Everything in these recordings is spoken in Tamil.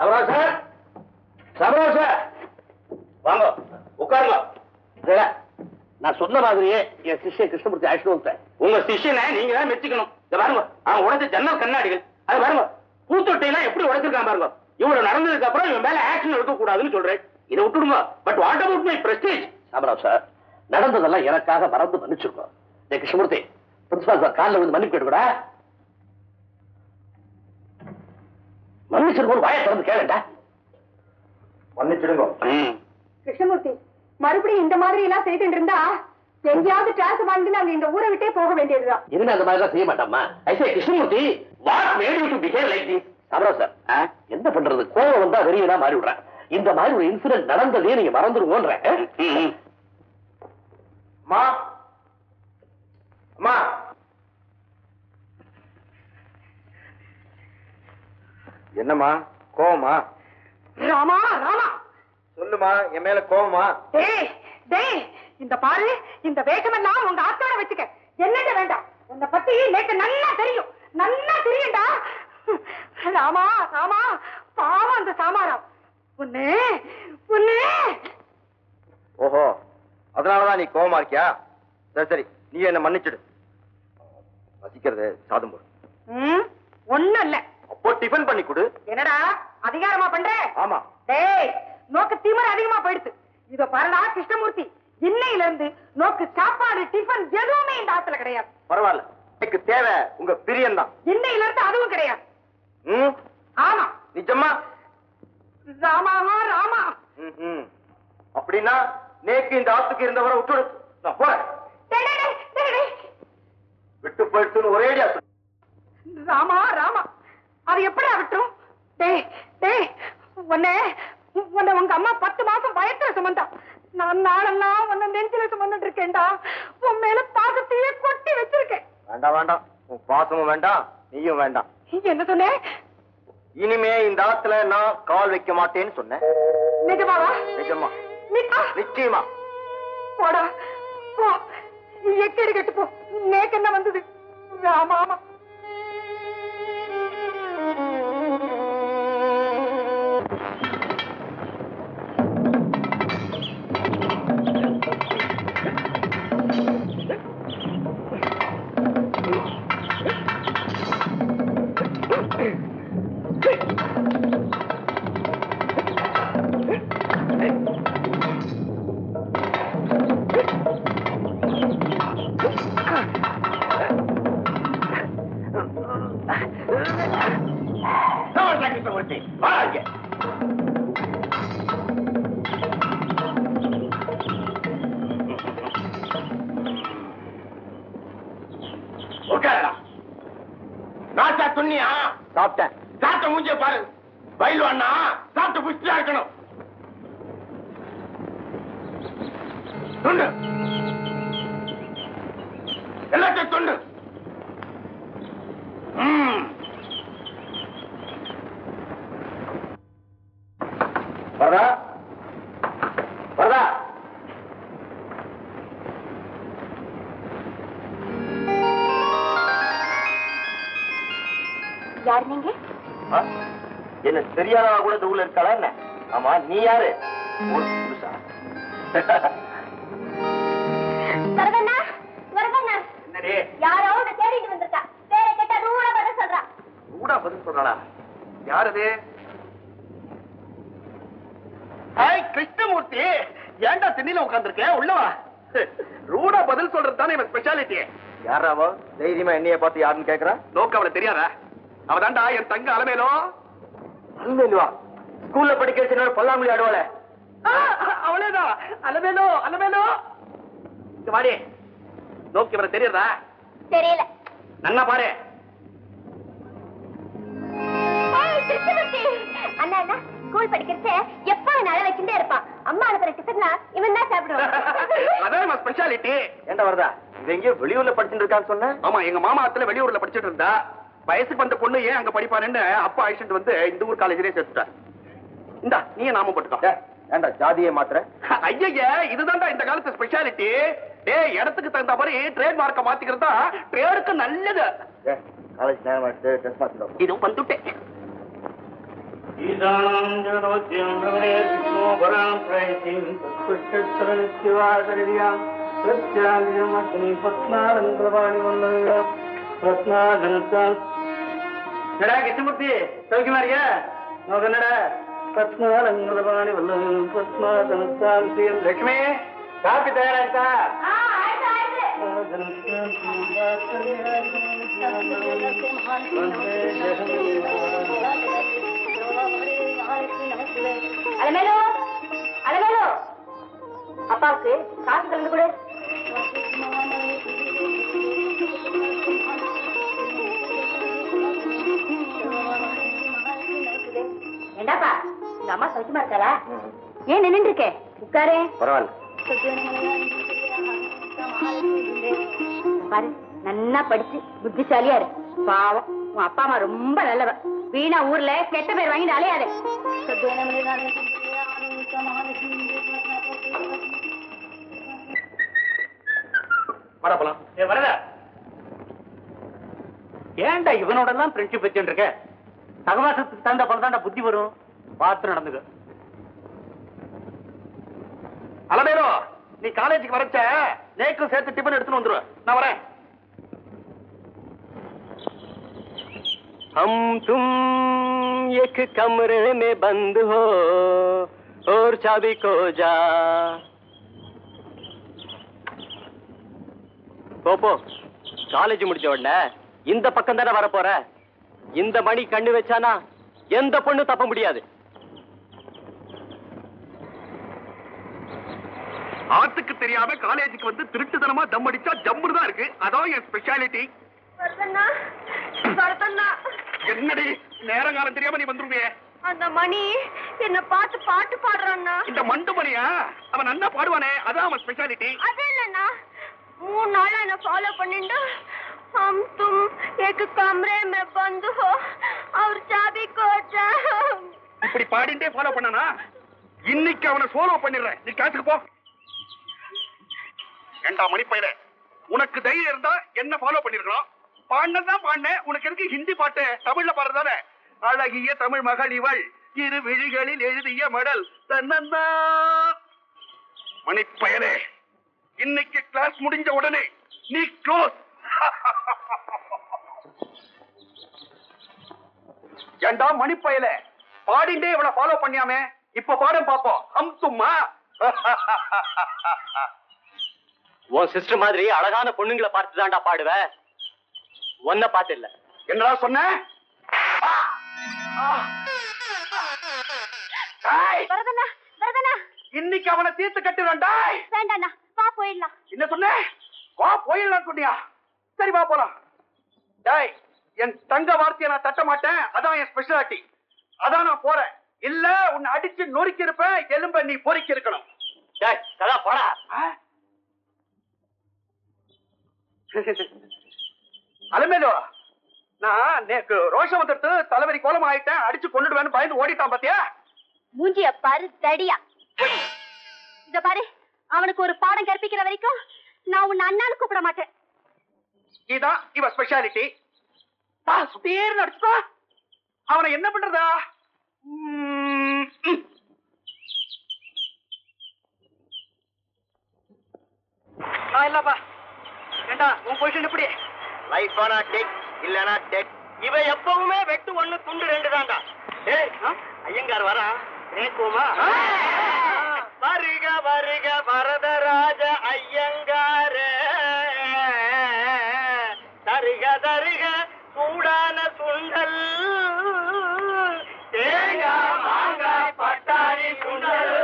சார், சபராஜ் சார், வாங்க உட்காருங்க. நான் சொன்ன மாதிரியே என் சிஷ்யன் கிருஷ்ணமூர்த்தி அழைச்சிட்டு வந்தேன். உங்க சிஷ்யனை நீங்க தான் மெச்சிக்கணும். இதை பாருங்க, அவன் உடைச்ச ஜன்னல் கண்ணாடிகள் அது பாருங்க, பூத்தொட்டையெல்லாம் எப்படி உடைச்சிருக்கான் பாருங்க. இவ்வளவு நடந்ததுக்கு அப்புறம் இவன் மேல ஆக்ஷன் எடுக்க கூடாதுன்னு சொல்றேன். இதை விட்டுடுங்க. But what about my prestige? Chamarao sir, நடந்ததெல்லாம் எனக்காக மறந்து மன்னிச்சிருக்கோம். கிருஷ்ணமூர்த்தி, பிரின்சிபால் சார் காலில் வந்து மன்னிப்பு கேட்டுக்கூடா. மன்னிச்சிருக்கோம், வாயை திறந்து கேளுடா. மன்னிச்சிடுங்க. கிருஷ்ணமூர்த்தி, மறுபடியும் இந்த மாதிரி எல்லாம் செய்துட்டு இருந்தா எங்கேயாவது டிரான்ஸ் வாங்கி நாங்க இந்த ஊரை விட்டே போக வேண்டியதுதான். இனிமே அந்த மாதிரி எல்லாம் செய்ய மாட்டோமா? I say Krishnamurthy, what made you to behave like this? Chamarao sir, என்ன பண்றது, கோவம் வந்தா வெறியனா மாறி விடுறேன். இந்த மாதிரி ஒரு இன்சிடென்ட் நடந்ததே நீங்க மறந்துருவோன்ற. அம்மா, என்னம்மா கோவமா? ராமா ராமா, சொல்லுமா, என் மேல கோவமா? டேய் டேய், இந்த பாரு, இந்த வேகமெல்லாம் உங்க ஆத்தோட வச்சுக்க. என்னட்ட வேண்டாம், உன்னை பத்தி நேற்று நல்லா தெரியும், நல்லா தெரியும்டா. ராமா ராமா, பாவம் அந்த சாமாராம். உன்னே உன்னே. ஓஹோ, அதனாலதான் நீ கோவமா இருக்கியா? சரி சரி, நீ என்ன மன்னிச்சிடு. வசிக்கிறது சாதம் போடு. ஒண்ணும் இல்ல. அப்போ டிஃபன் பண்ணி கொடு. என்னடா அதிகாரமா பண்ற? ஆமா. டேய், நோக்கு திமிர அதிகமா போயிடுது. இதோ பாருடா கிருஷ்ணமூர்த்தி, இன்னையில இருந்து நோக்கு சாப்பாடு டிஃபன் எதுவுமே இந்த ஆத்துல கிடையாது. பரவாயில்ல, எனக்கு தேவை உங்க பிரியம் தான். இன்னையில இருந்து அதுவும் கிடையாது. ஆமா. நிஜமா? ராமா ராமா. அப்படின்னா நேக்கு இந்த ஆத்துக்கு இருந்தவரை விட்டு நான் போறேன். விட்டு போயிட்டு ஒரே அடியா. ராமா ராமா, அது எப்படி விட்டுரும்? டேய் டேய், உன்னை உங்க அம்மா 10 மாசம் வயத்துல சுமந்தா. நான் நாளெல்லாம் உன்னை நெஞ்சில சுமந்துட்டு இருக்கேன்டா. உன் மேல பாசத்தையே கொட்டி வச்சிருக்கேன். வேண்டாம் வேண்டாம், உன் பாசமும் வேண்டாம், நீயும் வேண்டாம். என்ன சொன்ன? இனிமே இந்த ஆத்துல நான் கால் வைக்க மாட்டேன்னு சொன்னேன். நிஜமாவா? நிஜமா, நிச்சயமா. போடா போ, எக்கேடு கெட்டு போ. நேக்கு என்ன வந்தது? ஆமா ஆமா. சாப்பிட்டேன். சாப்பிட்ட மூஞ்சிய பாரு. வயலு அண்ணா சாப்பிட்டு புஷ்டியா இருக்கணும். தொண்டு எல்லாத்தையும் தொண்டு. வரதா வரதா. யார் நீங்க? என்ன தெரியாதவா கூட இந்த ஊர்ல இருக்காளா என்ன? ஆமா, நீ யாரு? புதுசா? வரதண்ணா வரதண்ணா. என்னடி? யாரோ உன்னை தேடிட்டு வந்திருக்கா. பேரை கேட்டா ரூடா பதில் சொல்றா. ரூடா பதில் சொல்றாளா? யார் அது? ஹாய் கிருஷ்ணமூர்த்தி, ஏன்டா திண்ணில உட்கார்ந்திருக்கேன்? உள்ளவா. ரூடா பதில் சொல்றது தானே இவன் ஸ்பெஷாலிட்டி. யாராவோ தைரியமா என்னைய பார்த்து யாருன்னு கேக்குறா? நோக்க அவளை தெரியாதா? அவதான்டா என் தங்க அலமேலோ. அலமேலுவா? ஸ்கூல்ல படிக்க வச்சு பல்லாங்குழி ஆடுவாள அவளேதான். அலமேலோ அலமேலோ. இங்க வாடி. நோக்கி இவரை தெரியாதா? தெரியல. நன்னா பாரு. அண்ணா அண்ணா, ஸ்கூல் படிக்கிறச்ச எப்ப நட வச்சுட்டே இருப்பான். அம்மா அனுப்புற டிஃபன்ல இவன் தான் சாப்பிடுவான். அதான் ஸ்பெஷாலிட்டி. ஏண்டா வரதா, இது எங்கேயோ வெளியூர்ல படிச்சுட்டு இருக்கான்னு சொன்ன? ஆமா, எங்க மாமா அத்துல வெளியூர்ல படிச்சுட்டு இருந்தா. வயசுக்கு வந்த பொண்ணு ஏன் அங்க படிப்பாருன்னு அப்பா அழைச்சிட்டு வந்து இந்த ஊர் காலேஜ்லயே சேர்த்துட்டார். இந்தா நீ நாம போட்டுக்கோ. ஏண்டா ஜாதியை மாத்திர? ஐயா, இதுதான்டா இந்த காலத்து ஸ்பெஷாலிட்டி. டேய், இடத்துக்கு தகுந்த மாதிரி ட்ரேட் மார்க்க மாத்திக்கிறதா ட்ரேடுக்கு நல்லது. காலேஜ் நேரம் எடுத்து ட்ரெஸ் மாத்திடும். இதுவும் வந்துட்டேன். கிருஷ்ணமூர்த்தி சௌக்கியமா இருக்கியா? நோக்கு என்னடா பத்மாலங்கரவாணி வல்லவன் பத்மாதனத்தான் லட்சுமி காப்பி தயாராச்சா? அலமேலு அலமேலு அப்பாவுக்கு காசு கலந்து கொடு. என்னப்பா உங்க அம்மா சௌக்கியமா இருக்காரா? ஏன் நின்னுட்டு இருக்கே? உட்காரே. பரவாயில்ல. பாரு நல்லா படிச்சு புத்திசாலியா இரு. பாவம் உன் அப்பா அம்மா ரொம்ப நல்லவ. வீணா ஊர்ல கெட்ட பேர் வாங்கிட்டு அலையாரு. வரப்பலாம். வரல. ஏன்டா இவனோட எல்லாம் ஃப்ரெண்ட்ஷிப் வச்சுட்டு இருக்க? சகவாசத்துக்கு தகுந்த போல தான்டா புத்தி வரும். பார்த்து நடந்துக்க. அலமேலோ, நீ காலேஜுக்கு வரச்ச நேக்கும் சேர்த்து டிபன் எடுத்துன்னு வந்துருவேன். நான் வரேன். हम तुम एक कमरे में बंद हो और चाबी खो जा. போ காலேஜ் முடிச்ச உடனே இந்த பக்கம் தானே வர போற. இந்த மணி கண்ணு வச்சானா எந்த பொண்ணு தப்ப முடியாது. ஆத்துக்கு தெரியாம காலேஜுக்கு வந்து திருட்டுத்தனமா தம் அடிச்சா ஜம்முன்னு தான் இருக்கு. அதான் என் ஸ்பெஷாலிட்டி. என்னடி நேரங்காலம் தெரியாம நீ வந்துருவியே? அந்த மணி என்ன பார்த்து பாட்டு பாடுறான்னா. இந்த மண்டு மணியா? அவன் நல்லா பாடுவானே, அதான் அவன் ஸ்பெஷாலிட்டி. அது இல்லன்னா 3 நாளா என்ன ஃபாலோ பண்ணிட்டு हम तुम एक कमरे में बंद हो और चाबी खो जा. இப்படி பாடிண்டே ஃபாலோ பண்ணானா? இன்னைக்கு அவனை சோலோ பண்ணிடுறேன். நீ கிளாஸுக்கு போ. ஏண்டா மணி பையல, உனக்கு தைரியம் இருந்தா என்ன ஃபாலோ பண்ணிருக்கணும். பாடினதான் பாடினேன். உனக்கு இருக்கு ஹிந்தி பாட்டு தமிழ்ல பாடுறதானே? அழகிய தமிழ் மகள் இவள் இரு விழிகளில் எழுதிய மடல் தன்னந்தா. மணி பயலே, இன்னைக்கு கிளாஸ் முடிஞ்ச உடனே நீ க்ளோஸ். ஏண்டா மணி பயல, பாடிண்டே இவளை ஃபாலோ பண்ணியாமே, இப்ப பாடம் பாப்போம். ஹம் தும்மா. உன் சிஸ்டர் மாதிரி அழகான பொண்ணுங்களை பார்த்து தான்டா பாடுவ. ஒன்ன பார்த்து இல்ல. என்னடா சொன்ன? வரதனா வரதனா, இன்னைக்கு அவனை தீர்த்து கட்டுறேன்டா. வேண்டாண்ணா, வா போயிடலாம். என்ன சொன்ன? வா போயிடலாம் சொன்னியா? சரி வா போலாம். டேய், என் தங்க வார்த்தையை நான் தட்ட மாட்டேன். அதான் என் ஸ்பெஷாலிட்டி. அதான் நான் போறேன். இல்ல உன்னை அடிச்சு நொறுக்கி இருப்பேன். எலும்ப நீ பொறுக்கி இருக்கணும். டேய் கதா போடா. அலமேலோ, நான் நேக்கு ரோஷம் வந்துட்டு தலைவரி கோலம் ஆயிட்டேன். அடிச்சு கொண்டுடுவேன்னு பயந்து ஓடிட்டான் பாத்தியா? மூஞ்சிய பாரு தடியா. இத பாரு, அவனுக்கு ஒரு பாடம் கற்பிக்கிற வரைக்கும் நான் உன்னை அண்ணான்னு கூப்பிட மாட்டேன். இதான் இவ ஸ்பெஷாலிட்டி. சுத்தீர் நடிச்சுட்டா. அவனை என்ன பண்றதா? இல்லப்பா. ஏண்டா உன் பொசிஷன் எப்படி? லைஃப் ஆனா டெக் இல்லனா டெக். இவ எப்பவுமே வெட்டு 1 துண்டு 2 தான்டா. டேய் ஐயங்கார் வரா கேக்குமா? வருக வருக வரதராஜ ஐயங்கார, தருக தருக சூடான சுண்டல், தேங்காய் மாங்காய் பட்டாணி சுண்டல்.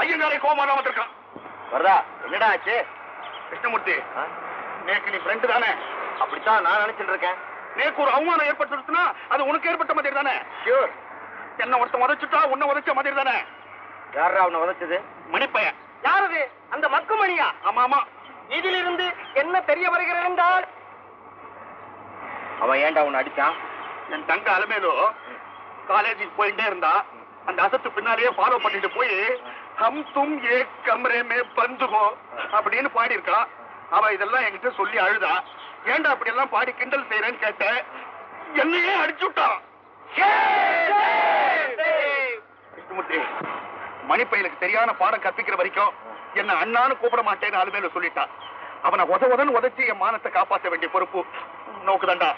ஐயங்காரை கோமாதான் வந்திருக்கான். வர்றா. என்னடா ஆச்சு? கிருஷ்ணமூர்த்தி, நேக்கு நீ ஃப்ரெண்டு தானே? அப்படித்தான் நான் நினைச்சிட்டு இருக்கேன். நேக்கு ஒரு அவமானம் ஏற்பட்டுருச்சுன்னா அது உனக்கு ஏற்பட்ட மாதிரி தானே? ஷூர். என்ன ஒருத்தன் உதைச்சுட்டா உன்னை உதைச்ச மாதிரி தானே? யாரா அவனை உதைச்சது? மணிப்பையன். யாரது? அந்த மக்குமணியா? ஆமா ஆமா. இதிலிருந்து என்ன தெரிய வருகிறது என்றால், அவன் ஏன்டா உன்னை அடிச்சான்? என் தங்க அலமேலோ காலேஜுக்கு போயிட்டே இருந்தா. அந்த அசத்து பின்னாலேயே ஃபாலோ பண்ணிட்டு போய் ஹம் தும் ஏக் கமரே மே பந்த் ஹோ அப்படின்னு பாடி இருக்கா. அவ இதெல்லாம் என்கிட்ட சொல்லி அழுதா. ஏன்டா அப்படி எல்லாம் பாடி கிண்டல் செய்யறேன்னு கேட்ட. என்னையே அடிச்சு விட்டான். கிருஷ்ணமூர்த்தி, மணிப்பையலுக்கு சரியான பாடம் கற்பிக்கிற வரைக்கும் என்ன அண்ணான்னு கூப்பிட மாட்டேன்னு அலுமையில சொல்லிட்டான். அவனை உதவுதன்னு உதச்சி என் மானத்தை காப்பாற்ற வேண்டிய பொறுப்பு நோக்குதாண்டா.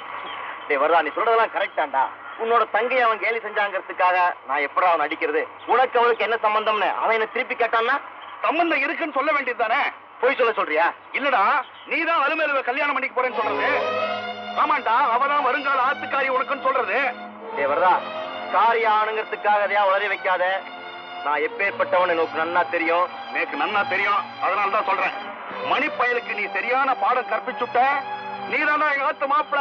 வரதா, நீ சொல்றதெல்லாம் கரெக்டாண்டா. உன்னோட தங்கை அவன் கேலி செஞ்சாங்கிறதுக்காக நான் எப்படா அவன் அடிக்கிறது? உனக்கு அவனுக்கு என்ன சம்பந்தம்னு அவன் என்ன திருப்பி கேட்டான்னா சம்பந்தம் இருக்குன்னு சொல்ல வேண்டியது தானே? போய் சொல்ல சொல்றியா? இல்லடா, நீதான் அலுமையில கல்யாணம் பண்ணிக்க போறேன்னு சொல்றது. ஆமாண்டா, அவதான் வருங்கால ஆத்துக்காரி உனக்குன்னு சொல்றது. வரதா, காரிய ஆணுங்கிறதுக்காக அதையா உளறி வைக்காத. நான் எப்பேற்பட்டவன் எனக்கு நன்னா தெரியும். எனக்கு நன்னா தெரியும், அதனாலதான் சொல்றேன். மணிப்பயலுக்கு நீ சரியான பாடம் கற்பிச்சுட்ட. நீதானா எங்க ஆத்து மாப்பிள.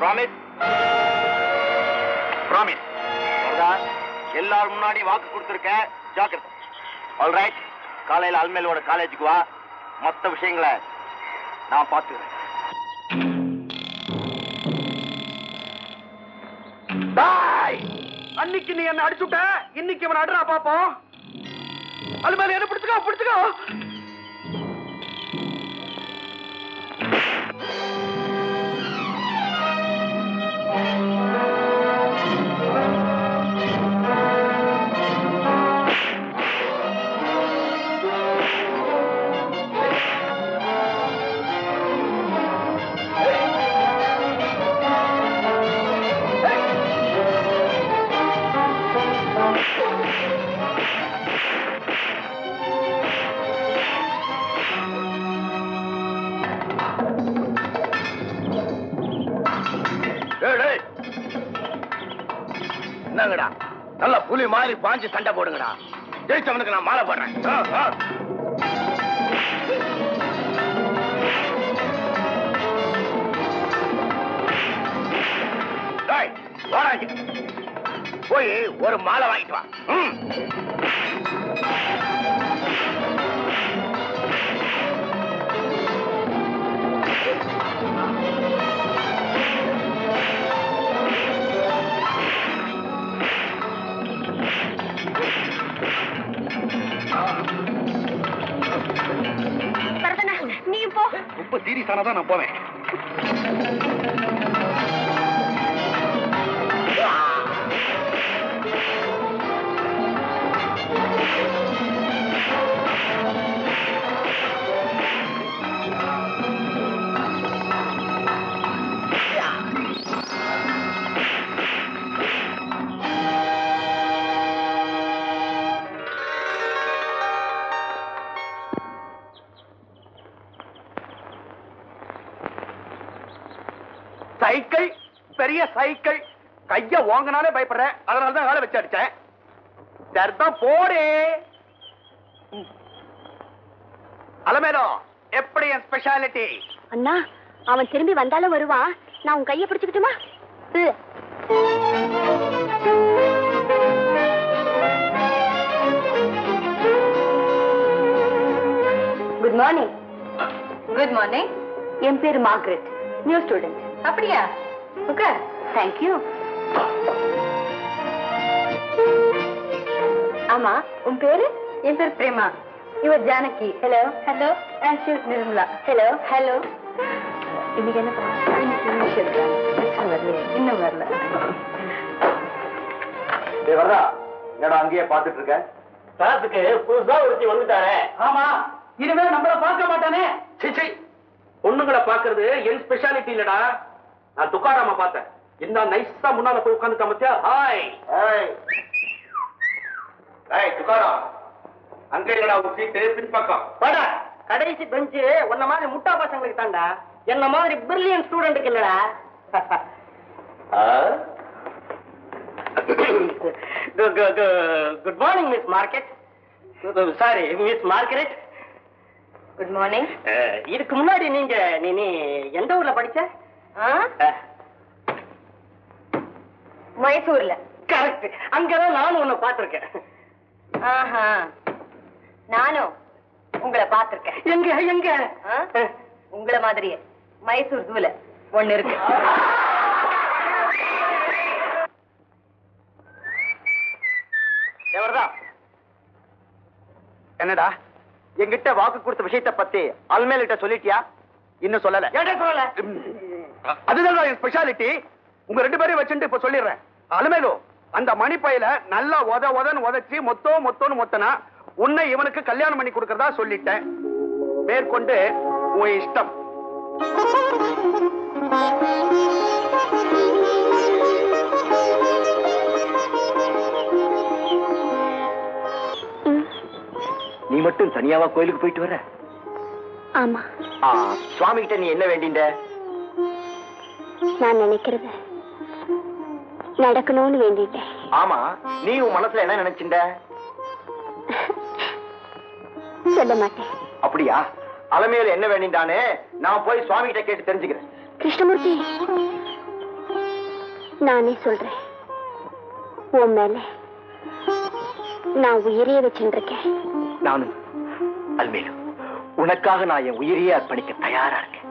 ப்ராமிஸ்? ப்ராமிஸ். எல்லாரும் முன்னாடி வாக்கு கொடுத்திருக்க, ஜாக்கிரதை. ஆல்ரைட், காலையில அல்மேலோட காலேஜுக்கு வா. மொத்த விஷயங்களை நான் பார்த்துக்கிறேன். அன்னைக்கு நீ என்ன அடிச்சுட்ட, இன்னைக்கு இவன் அடுறா பாப்போம். அலுமேல என்ன பிடிச்சுக்கோ, பிடிச்சுக்கோ. என்னங்கடா, நல்ல புலி மாதிரி பாஞ்சு சண்டை போடுங்கடா. ஜெயிச்சவனுக்கு நான் மாலை போடுறேன். போய் ஒரு மாலை வாங்கிட்டு வா. நீ போ. ரொம்ப சீரியஸானதான் நான் போவேன். சைக்கிள், பெரிய சைக்கிள். கைய வாங்கினாலே பயப்படுறேன், அதனாலதான் வேலை வச்சு அடிச்சேன். சரிதான் போடே. அலமேலோ, எப்படி என் ஸ்பெஷாலிட்டி? அண்ணா, அவன் திரும்பி வந்தாலும் வருவான். நான் உன் கையை பிடிச்சுக்கிட்டுமா? Good morning. Good morning. என் பேரு மார்கரெட், நியூ ஸ்டூடெண்ட். அப்படியா? உட்கார். தேங்க்யூ. ஆமா, உன் பேரு? என் பேர் பிரேமா. இவர் Janaki. Hello. Hello. And she is Nirmala. Hello. Hello. இன்னைக்கு என்ன இன்னும் வரல. வரதா, என்னடா அங்கேயே பாத்துட்டு இருக்க? கிளாஸுக்கு புதுசா ஒருத்தி வந்துட்டாரே. ஆமா, இனிமே நம்மள பார்க்க மாட்டானே. சிச்சி, பொண்ணுங்களை பாக்குறது என் ஸ்பெஷாலிட்டி இல்லடா. நான் துக்காராம பார்த்தேன். என்ன நைஸா முன்னால போய் உட்கார்ந்துட்டா மத்தியா. ஹாய் ஹாய் துக்காராம், அங்க இல்லடா உங்க சீட்டு, பின்பக்கம். படா, கடைசி பெஞ்சு உன்ன மாதிரி முட்டா பசங்களுக்கு தாண்டா. என்ன மாதிரி பிரில்லியன் ஸ்டூடெண்ட்டுக்கு இல்லடா. Good morning miss market. Sorry miss Margaret. Good morning. இதுக்கு முன்னாடி நீங்க நீ எந்த ஊர்ல படிச்ச? மைசூர்ல. கரெக்ட், அங்கதான் நானும் உன்னை பார்த்திருக்கேன். நானும் உங்களை பார்த்திருக்கேன். எங்க எங்க? உங்களை மாதிரியே மைசூர் ஜூல ஒண்ணு இருக்கு. என்னடா, என்கிட்ட வாக்கு கொடுத்த விஷயத்தை பத்தி அல்மேலிட்ட சொல்லிட்டியா? இன்னும் சொல்லல. சொல்லல. அதுதான் என் ஸ்பெஷாலிட்டி. உங்க 2 பேரையும் வச்சுட்டு இப்ப சொல்லிடுறேன். அலுமேலு, அந்த மணிப்பையில நல்லா உதன்னு உதைச்சி மொத்தம்னு மொத்தனா உன்னை இவனுக்கு கல்யாணம் பண்ணி கொடுக்கறதா சொல்லிட்டேன். மேற்கொண்டு உன் இஷ்டம். நீ மட்டும் தனியாவா கோயிலுக்கு போயிட்டு வர? ஆமா. சுவாமி கிட்ட நீ என்ன வேண்டிண்ட? நான் நினைக்கிறது நடக்கணும்னு வேண்டிட்டேன். ஆமா, நீ உன் மனசுல என்ன நினைச்சிண்ட? சொல்ல மாட்டேன். அப்படியா? அலமேல என்ன வேண்டிண்டானே நான் போய் சுவாமி கிட்ட கேட்டு தெரிஞ்சுக்கிறேன். கிருஷ்ணமூர்த்தி, நானே சொல்றேன். உன் மேல நான் உயிரையே வச்சுருக்கேன். நானும் அல்மேலு, உனக்காக நான் என் உயிரையே அர்ப்பணிக்க தயாரா இருக்கேன்.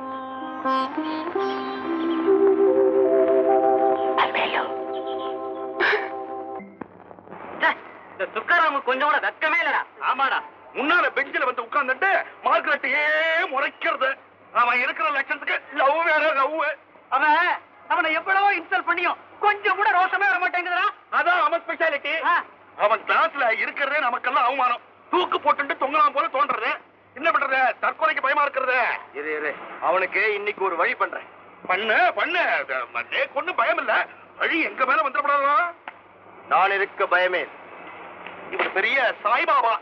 அல்மேலு, இந்த துக்காராமு கொஞ்சம் கூட வெக்கமே இல்லடா. ஆமாடா, முன்னால பெஞ்சில வந்து உட்கார்ந்துட்டு மார்க்கெட்டையே முறைக்கிறது. அவன் இருக்கிற லட்சத்துக்கு லவ் வேற லவ். அவனை எவ்வளவோ இன்ஸ்டால் பண்ணியும் கொஞ்சம் கூட ரோஷமே வர மாட்டேங்குதுடா. அதான் அவன் ஸ்பெஷாலிட்டி. அவன் கிளாஸ்ல இருக்கிறதே நமக்கெல்லாம் அவமானம். தூக்கு போட்டு தொங்கலாம் போல தோன்றது. என்ன பண்றது? தற்கொலைக்கு பயமா இருக்கிறது. இரு, அவனுக்கு இன்னைக்கு ஒரு வழி பண்றேன். பண்ணு. கொண்டு பயம் இல்ல. வழி எங்க மேல வந்துடக்கூடாதா? நான் இருக்க பயமே. இவர் பெரிய சாய்பாபா.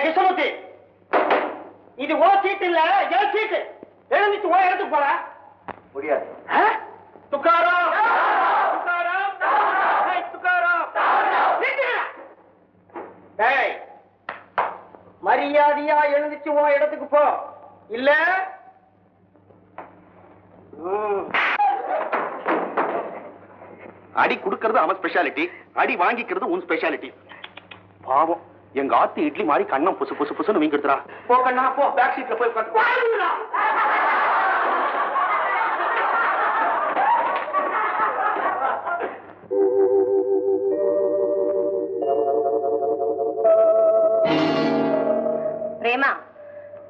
கிருஷ்ணமூர்த்தி, இது ஓ சீட் இல்ல, என் சீட்டு. எழுந்துச்சு ஓ இடத்துக்கு போற முடியாது. துக்காராம், மரியாதையா எழுந்துச்சு ஓ இடத்துக்கு போ. இல்ல அடி கொடுக்கறது அவன் ஸ்பெஷாலிட்டி, அடி வாங்கிக்கிறது உன் ஸ்பெஷாலிட்டி. பாவம், எங்க ஆத்து இட்லி மாதிரி கண்ணம் புசு வீங்க எடுத்துறா. போ கண்ணா, போ. பேக் சீட்ல போய் உட்கார்ந்து. பிரேமா,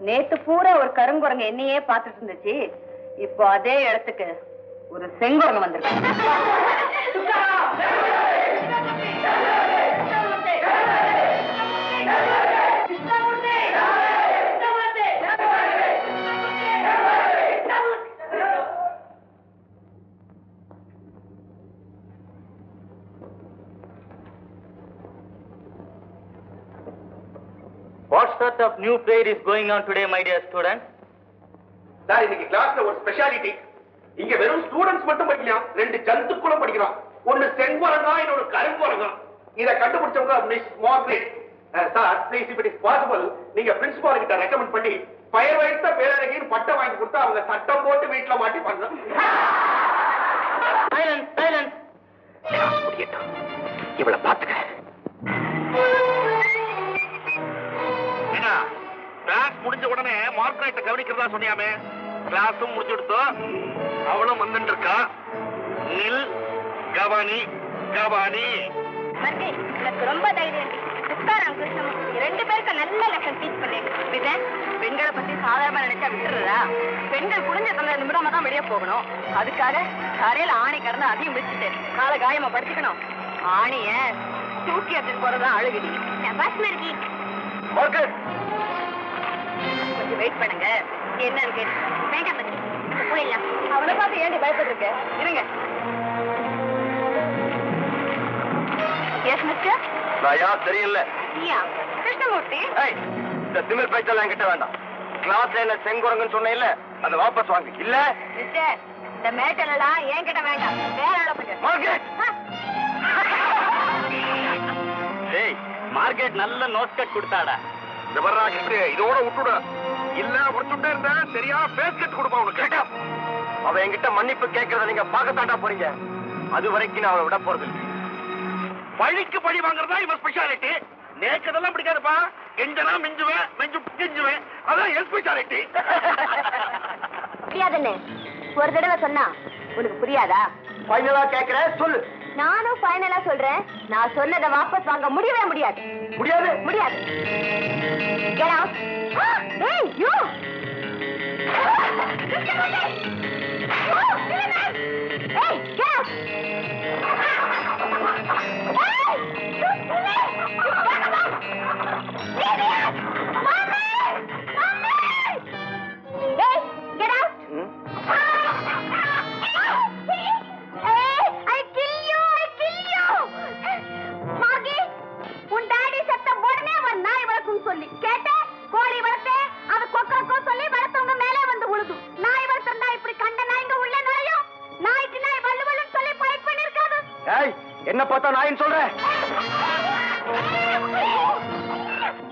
நேத்து பூரா ஒரு கருங்குரங்க என்னையே பார்த்துட்டு இருந்துச்சு. இப்போ அதே இடத்துக்கு ஒரு செங்குரங்க வந்திருக்கு. What sort of new prayer is going on today, my dear students? Sir, இன்னைக்கு கிளாஸ்ல ஒரு ஸ்பெஷாலிட்டி. இங்க வெறும் ஸ்டூடெண்ட்ஸ் மட்டும் படிக்கலாம், 2 ஜந்துக்களும் படிக்கிறான். ஒன்னு செங்குரங்கா, இன்னொரு கருங்குரங்கா. இத கண்டுபிடிச்சவங்க miss Margaret. Sir, please if it is possible, நீங்க பிரின்சிபால் கிட்ட ரெக்கமெண்ட் பண்ணி பெயர் வைத்த பேரழகின்னு பட்டம் வாங்கி கொடுத்தா அவங்க சட்டம் போட்டு வீட்டுல மாட்டிப்பாங்க. Silence, silence. இவளை பாத்துக்க. கிளாஸ் முடிஞ்ச உடனே மார்கரெட்டை கவனிக்கிறதா சொன்னியாமே, கிளாஸும் முடிச்சுடுத்தோம். அவளும் வந்துட்டு இருக்கா. நில், கவனி கவனி. எனக்கு ரொம்ப தைரியம். துக்காராம், கிருஷ்ணமூர்த்தி 2 பேருக்கு நல்ல லெசன் டீச் பண்ணிருக்கேன். பெண்களை பத்தி சாதாரணமா நினைச்சா விட்டுறதா? பெண்கள் குடிஞ்ச தந்த நிமிடமா தான் வெளியே போகணும். அதுக்காக கரையில ஆணை கடந்து அதையும் முடிச்சுட்டு காலை காயமா படிச்சுக்கணும். ஆணைய தூக்கி எடுத்துட்டு போறதுதான் அழுகுடி. கொஞ்சம் வெயிட் பண்ணுங்க, என்னன்னு கேட்டு. வேண்டாம் பத்தி போயிடலாம். அவனை பார்த்து ஏண்டி பயப்பட்டு இருங்க. S mister. நான் யார் தெரியல. கிருஷ்ணமூர்த்தி, இந்த திமிர் பேச்செல்லாம் என்கிட்ட வேண்டாம். கிளாஸ்ல என்ன செங்குரங்கன்னு சொன்னேன்ல, அதை வாபஸ் வாங்க. இல்ல மிஸ்டர், இந்த மேட்டல் எல்லாம் என்கிட்ட வேண்டாம், வேற ஆள மார்க்கெட். மார்க்கெட் நல்ல நோட் கட் கொடுத்தாடா. இந்த வர்றா கிட்ட இதோட விட்டுட. இல்ல உடச்சுட்டே இருந்தா சரியா பேஸ் கட் கொடுப்பா உனக்கு. அவ என்கிட்ட மன்னிப்பு கேட்கறத நீங்க பார்க்கத்தாண்டா போறீங்க. அது வரைக்கும் நான் அவளை விட போறது. பழிக்கு பழி வாங்குறதா இவன் ஸ்பெஷாலிட்டி. நேக்கதெல்லாம் பிடிக்காதுப்பா. கெஞ்சனா மிஞ்சுவேன், மிஞ்சுவேன். அதான் என் ஸ்பெஷாலிட்டி. புரியாதுன்னு ஒரு தடவை சொன்னா உனக்கு புரியாதா? ஃபைனலா கேக்குறேன், சொல்லு. நானும் ஃபைனலா சொல்றேன், நான் சொன்னதை வாபஸ் வாங்க முடியவே முடியாது. முடியாது? முடியாது. Get out. Hey, you. Hey, get out. சொல்லி கேட்ட கோழி வளர்த்தே அது கொக்கோ சொல்லி வளர்த்தவங்க மேலே வந்து உழுது. நாய் வளர்த்தா இப்படி கண்ட நாய்ங்க உள்ள நுழையும். நாய்க்கு நாய் வல்லு வல்லுன்னு சொல்லி ஃபைட் பண்ணிருக்காது. ஏய், என்ன பார்த்தா நாயின்னு சொல்ற?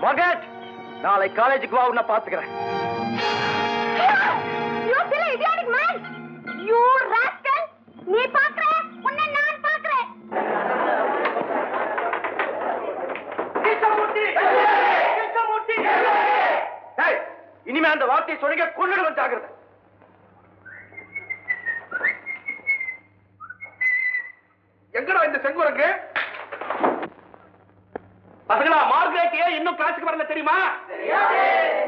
மகட், நாளை காலேஜுக்கு வா, உன்னை பாத்துக்கிறேன். You silly idiotic man. You rascal. நீ பாக்குற, உன்னை நான் பாக்குறேன். இனிமே அந்த வார்த்தையை சொல்லிக்க கொண்டுடுவன், ஜாகிரதை. எங்கடா இந்த செங்குரங்கு? பசங்களா, மார்கரெட் ஏன் இன்னும் கிளாஸுக்கு வரல தெரியுமா?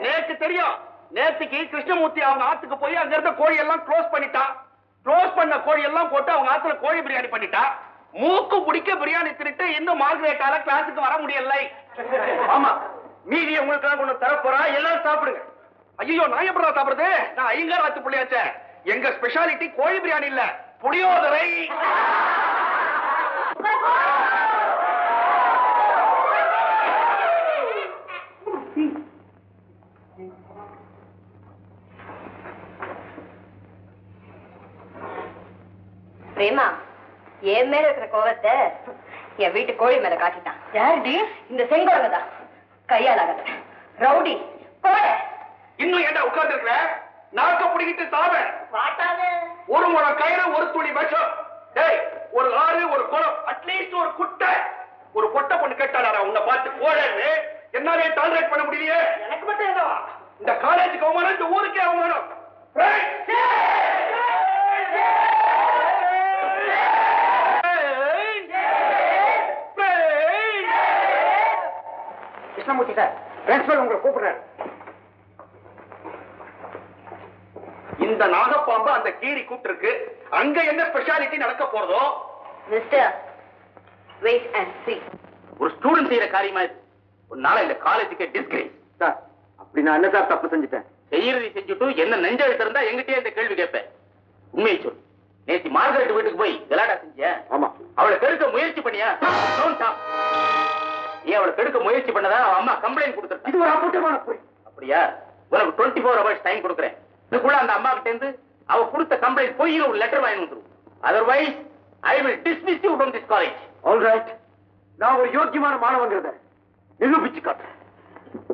நேத்து தெரியும். நேத்துக்கு கிருஷ்ணமூர்த்தி அவங்க ஆத்துக்கு போய் அங்க இருந்த கோழி எல்லாம் க்ளோஸ் பண்ணிட்டான். க்ளோஸ் பண்ண கோழி எல்லாம் போட்டு அவங்க ஆத்துல கோழி பிரியாணி பண்ணிட்டா. மூக்கு பிடிக்க பிரியாணி தின்னுட்டு இன்னும் மார்கரெட்டால கிளாஸுக்கு வர முடியல. ஆமா, மீதி உங்களுக்கு ஒண்ணு தரப்போறா, எல்லாரும் சாப்பிடுங்க. ஐயோ, நான் எப்படா சாப்பிடுறது? நான் ஐயங்கார் ஆத்து புள்ளியாச்சே. எங்க ஸ்பெஷாலிட்டி கோழி பிரியாணி இல்ல, புளியோதரை. பிரேமா, என் மேல இருக்கிற கோவத்தை என் வீட்டு கோழி மேல காட்டிட்டான். யாருடி? இந்த செங்கோலங்க தான். கையால் ஆகாத ரவுடி கோழ. இன்னும் ஏன்டா உட்கார்ந்து இருக்கிற? நாக்க பிடிக்கிட்டு சாவ. ஒரு முழம் கயிறு, ஒரு துளி விஷம். டேய், ஒரு ஆறு, ஒரு குளம், அட்லீஸ்ட் ஒரு குட்டை. ஒரு பொட்டை பொண்ணு கேட்டாடா உன்னை பார்த்து கோழன்னு. என்னாலே டாலரேட் பண்ண முடியலையே. எனக்கு மட்டும் என்னவா? இந்த காலேஜுக்கு அவமானம், இந்த ஊருக்கே அவமானம். கிருஷ்ணமூர்த்தி சார், பிரின்சிபல் உங்களை கூப்பிடுறாரு. இந்த நாகப்பாம்பு அந்த கீரி கூப்பிட்டு இருக்கு. அங்க என்ன ஸ்பெஷாலிட்டி நடக்க போறதோ? மிஸ்டர், வெயிட் அண்ட் சீ. ஒரு ஸ்டூடெண்ட் செய்யற காரியமா இது. ஒரு நாளை இந்த காலேஜுக்கு டிஸ்கிரேஸ். சார், அப்படி நான் என்ன சார் தப்பு செஞ்சுட்டேன்? செய்யறதை செஞ்சுட்டு என்ன நெஞ்செழுத்து இருந்தா எங்கிட்டே இந்த கேள்வி கேட்பேன். உண்மையை சொல். நேற்று மார்கரெட் வீட்டுக்கு போய் கலாட்டா செஞ்சியா? ஆமா. அவளை கெடுக்க முயற்சி பண்ணியா? நீ அவளை கெடுக்க முயற்சி பண்ணதா அவன் அம்மா கம்ப்ளைண்ட் கொடுத்துருக்கா. இது ஒரு அபத்தமான பொய். அப்படியா? உனக்கு 24 hours டைம் கொடுக்குறேன். இதுக்குள்ள அந்த அம்மா கிட்ட இருந்து அவ கொடுத்த கம்ப்ளைண்ட் போய் ஒரு லெட்டர் வாங்கி வந்துரும். Otherwise I will dismiss you from this college. All right, நான் ஒரு யோக்கியமான மாணவங்கிறத நிரூபிச்சு காட்டுறேன்.